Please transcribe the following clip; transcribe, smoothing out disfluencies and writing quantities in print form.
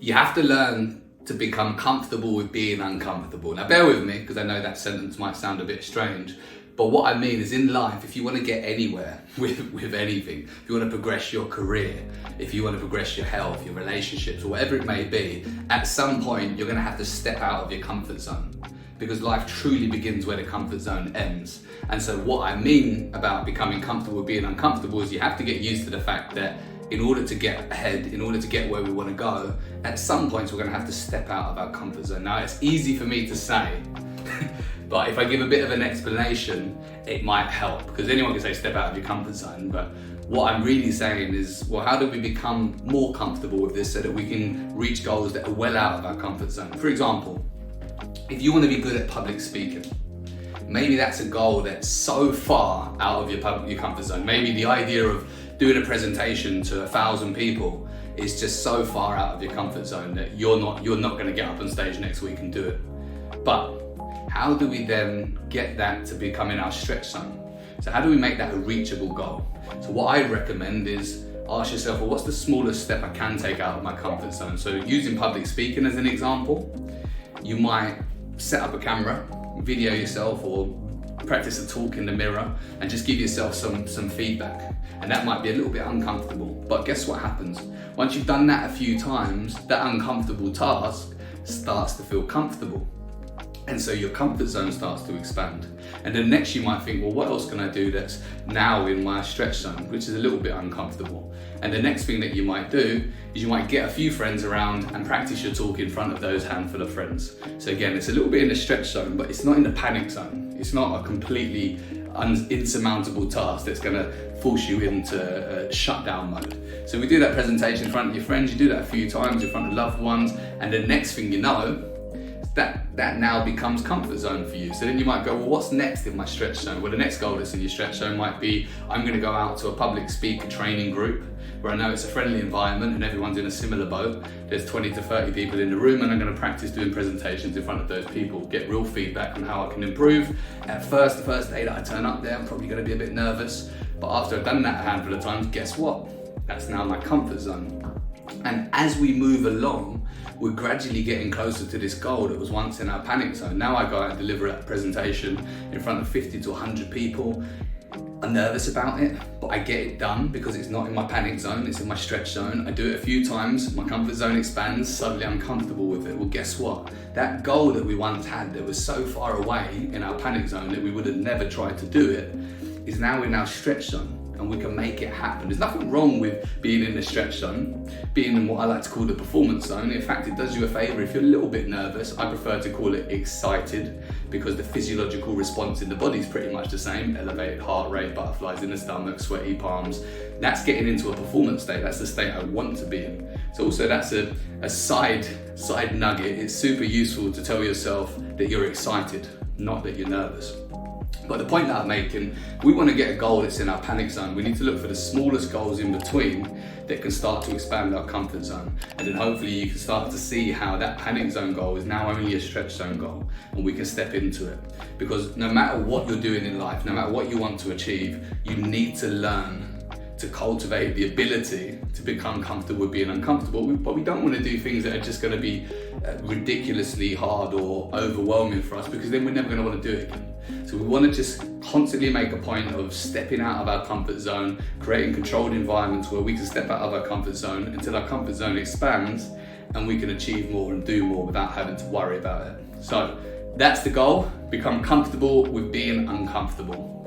You have to learn to become comfortable with being uncomfortable. Now bear with me, because I know that sentence might sound a bit strange, but what I mean is, in life, if you want to get anywhere with anything, if you want to progress your career, if you want to progress your health, your relationships, or whatever it may be, at some point you're going to have to step out of your comfort zone, because life truly begins where the comfort zone ends. And so what I mean about becoming comfortable with being uncomfortable is you have to get used to the fact that in order to get ahead, in order to get where we want to go, at some points we're going to have to step out of our comfort zone. Now it's easy for me to say, but if I give a bit of an explanation, it might help, because anyone can say step out of your comfort zone, but what I'm really saying is, well, how do we become more comfortable with this so that we can reach goals that are well out of our comfort zone? For example, if you want to be good at public speaking, maybe that's a goal that's so far out of your comfort zone. Maybe the idea of doing a presentation to 1,000 people is just so far out of your comfort zone that you're not going to get up on stage next week and do it. But how do we then get that to become in our stretch zone? So how do we make that a reachable goal? So what I recommend is ask yourself, well, what's the smallest step I can take out of my comfort zone? So using public speaking as an example, you might set up a camera, video yourself, or practice a talk in the mirror and just give yourself some feedback. And that might be a little bit uncomfortable, but guess what happens? Once you've done that a few times, that uncomfortable task starts to feel comfortable. And so your comfort zone starts to expand. And then next you might think, well, what else can I do that's now in my stretch zone, which is a little bit uncomfortable? And the next thing that you might do is you might get a few friends around and practice your talk in front of those handful of friends. So again, it's a little bit in the stretch zone, but it's not in the panic zone. It's not a completely insurmountable task that's gonna force you into shutdown mode. So we do that presentation in front of your friends, you do that a few times in front of loved ones, and the next thing you know, that now becomes comfort zone for you. So then you might go, well, what's next in my stretch zone? Well, the next goal that's in your stretch zone might be, I'm gonna go out to a public speaker training group where I know it's a friendly environment and everyone's in a similar boat. There's 20 to 30 people in the room and I'm gonna practice doing presentations in front of those people, get real feedback on how I can improve. At first, the first day that I turn up there, I'm probably gonna be a bit nervous, but after I've done that a handful of times, guess what? That's now my comfort zone. And as we move along, we're gradually getting closer to this goal that was once in our panic zone. Now I go out and deliver a presentation in front of 50 to 100 people. I'm nervous about it, but I get it done because it's not in my panic zone, it's in my stretch zone. I do it a few times, my comfort zone expands, suddenly I'm comfortable with it. Well, guess what? That goal that we once had that was so far away in our panic zone that we would have never tried to do it is now in our stretch zone. And we can make it happen. There's nothing wrong with being in the stretch zone, being in what I like to call the performance zone. In fact, it does you a favor if you're a little bit nervous. I prefer to call it excited because the physiological response in the body is pretty much the same. Elevated heart rate, butterflies in the stomach, sweaty palms. That's getting into a performance state. That's the state I want to be in. So also that's a side nugget. It's super useful to tell yourself that you're excited, not that you're nervous. But the point that I'm making, we want to get a goal that's in our panic zone. We need to look for the smallest goals in between that can start to expand our comfort zone. And then hopefully you can start to see how that panic zone goal is now only a stretch zone goal and we can step into it. Because no matter what you're doing in life, no matter what you want to achieve, you need to learn to cultivate the ability to become comfortable with being uncomfortable, but we don't want to do things that are just going to be ridiculously hard or overwhelming for us, because then we're never going to want to do it again. So we want to just constantly make a point of stepping out of our comfort zone, creating controlled environments where we can step out of our comfort zone until our comfort zone expands and we can achieve more and do more without having to worry about it. So that's the goal, become comfortable with being uncomfortable.